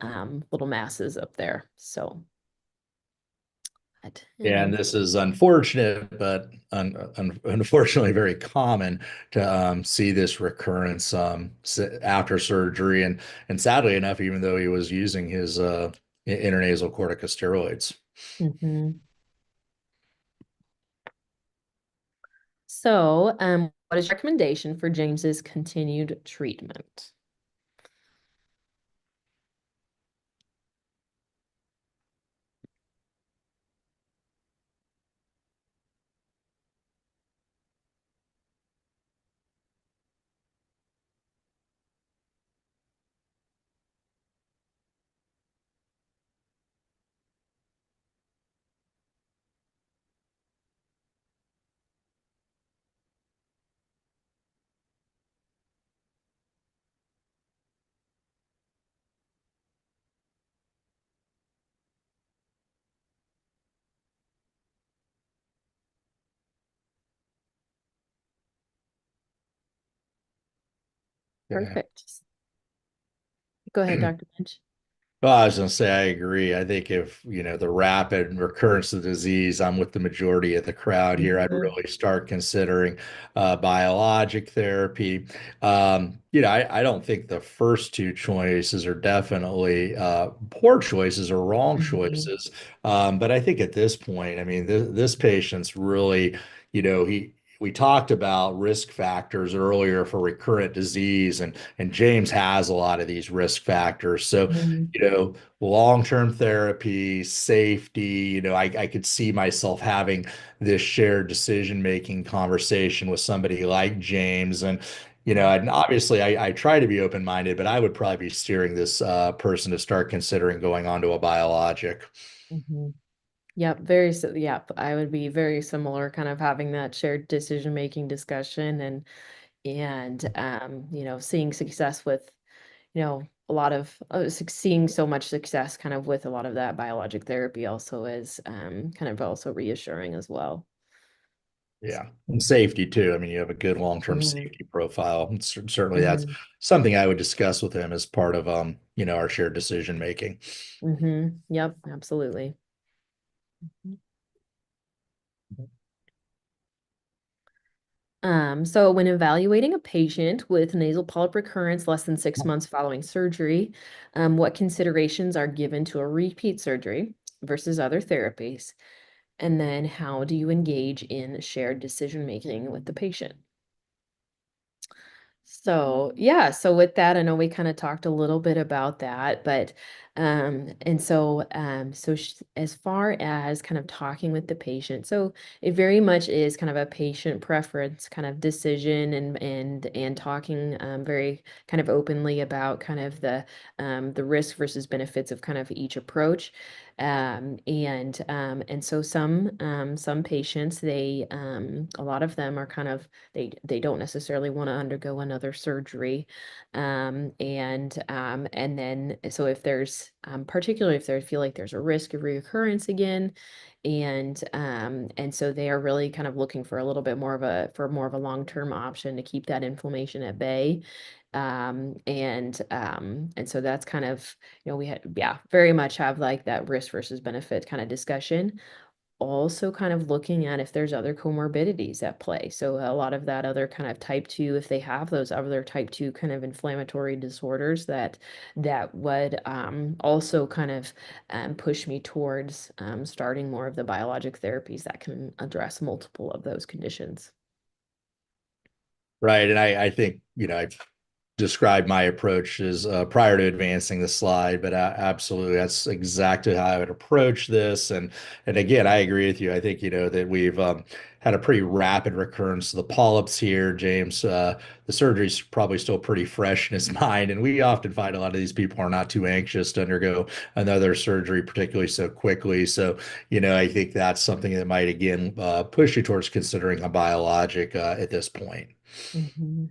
masses up there. So. Yeah, and this is unfortunate, but unfortunately very common to see this recurrence after surgery, and sadly enough, even though he was using his intranasal corticosteroids. Mhm. So, what is your recommendation for James's continued treatment? Yeah. Perfect. Go ahead, Dr. Lynch. Well, I was going to say, I agree. I think if, the rapid recurrence of disease, I'm with the majority of the crowd here. I'd Mhm. really start considering biologic therapy. I don't think the first two choices are definitely poor choices or wrong Mhm. choices. But I think at this point, I mean, this patient's really, we talked about risk factors earlier for recurrent disease, and James has a lot of these risk factors. So, Mhm. long-term therapy, safety, I could see myself having this shared decision-making conversation with somebody like James. And obviously I try to be open-minded, but I would probably be steering this person to start considering going on to a biologic. Mhm. Yep, yep, I would be very similar, kind of having that shared decision-making discussion and seeing success with, a lot of seeing so much success kind of with a lot of that biologic therapy also is kind of also reassuring as well. Yeah. And safety too. I mean, you have a good long-term Mhm. safety profile. And certainly that's Mhm. something I would discuss with him as part of our shared decision making. Mhm. Yep, absolutely. So when evaluating a patient with nasal polyp recurrence less than 6 months following surgery, what considerations are given to a repeat surgery versus other therapies? And then how do you engage in shared decision making with the patient? So, yeah, so with that, I know we kind of talked a little bit about that, but as far as kind of talking with the patient, so it very much is kind of a patient preference kind of decision and talking very kind of openly about kind of the risk versus benefits of kind of each approach. And so some patients, a lot of them are kind of they don't necessarily want to undergo another surgery. And then so if there's particularly if they feel like there's a risk of reoccurrence again, and so they are really kind of looking for a little bit more of a long-term option to keep that inflammation at bay. And so that's kind of, we had, yeah, very much have like that risk versus benefit kind of discussion. Also kind of looking at if there's other comorbidities at play. So a lot of that other kind of type 2, if they have those other type 2 kind of inflammatory disorders, that would also kind of push me towards starting more of the biologic therapies that can address multiple of those conditions. Right. And I think, I describe my approach as prior to advancing the slide, but absolutely, that's exactly how I would approach this. And again, I agree with you. I think that we've had a pretty rapid recurrence of the polyps here, James. The surgery's probably still pretty fresh in his mind, and we often find a lot of these people are not too anxious to undergo another surgery, particularly so quickly. So, I think that's something that might again push you towards considering a biologic at this point. Mhm.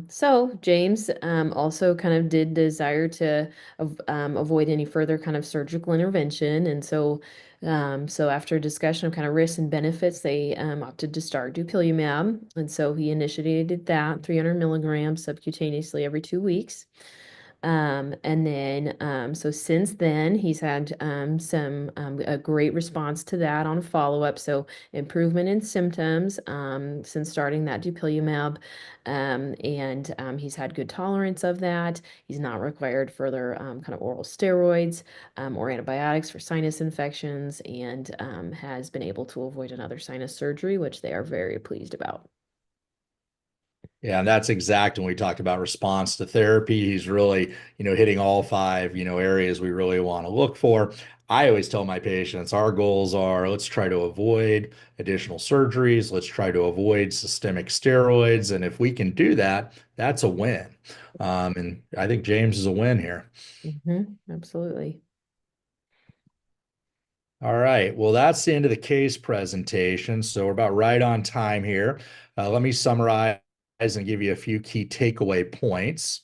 So James also kind of did desire to avoid any further kind of surgical intervention, and so after a discussion of kind of risks and benefits, they opted to start dupilumab, and so he initiated that 300 milligrams subcutaneously every 2 weeks. So since then, he's had a great response to that on follow-up. So improvement in symptoms since starting that dupilumab, he's had good tolerance of that. He's not required further kind of oral steroids or antibiotics for sinus infections, and has been able to avoid another sinus surgery, which they are very pleased about. Yeah, and that's exact when we talked about response to therapy. He's really, hitting all five, areas we really want to look for. I always tell my patients our goals are let's try to avoid additional surgeries, let's try to avoid systemic steroids. And if we can do that, that's a win. And I think James is a win here. Absolutely. All right. Well, that's the end of the case presentation. So we're about right on time here. Let me summarize and give you a few key takeaway points.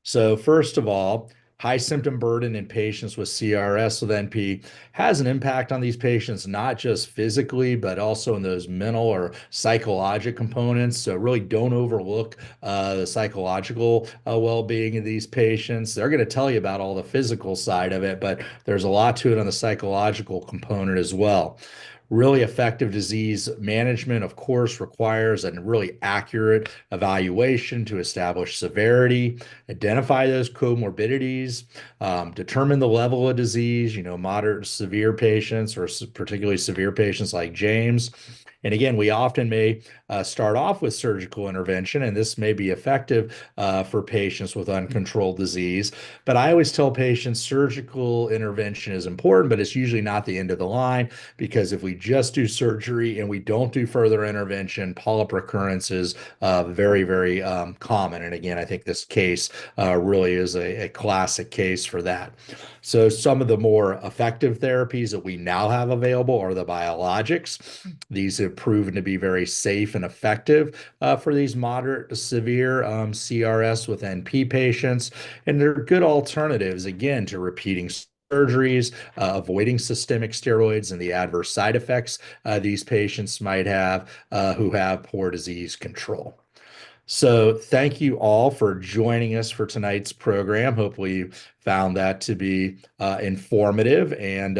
So first of all, high symptom burden in patients with CRS with NP has an impact on these patients, not just physically, but also in those mental or psychological components. So really don't overlook the psychological well-being of these patients. They're going to tell you about all the physical side of it, but there's a lot to it on the psychological component as well. Really effective disease management, of course, requires a really accurate evaluation to establish severity, identify those comorbidities, determine the level of disease, moderate to severe patients or particularly severe patients like James. And again, we often may start off with surgical intervention, and this may be effective for patients with uncontrolled disease. But I always tell patients surgical intervention is important, but it's usually not the end of the line because if we just do surgery and we don't do further intervention, polyp recurrence is very, very common. And again, I think this case really is a classic case for that. So some of the more effective therapies that we now have available are the biologics. These have proven to be very safe and effective for these moderate to severe CRS with NP patients. And they're good alternatives, again, to repeating surgeries, avoiding systemic steroids and the adverse side effects these patients might have who have poor disease control. So thank you all for joining us for tonight's program. Hopefully you found that to be informative and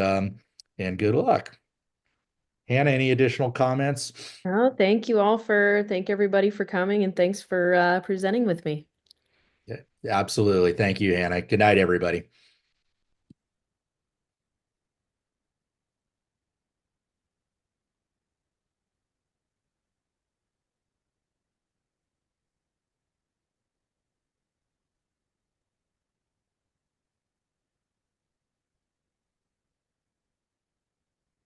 good luck. Hannah, any additional comments? Oh, thank everybody for coming, and thanks for presenting with me. Yeah, absolutely. Thank you, Hannah. Good night, everybody.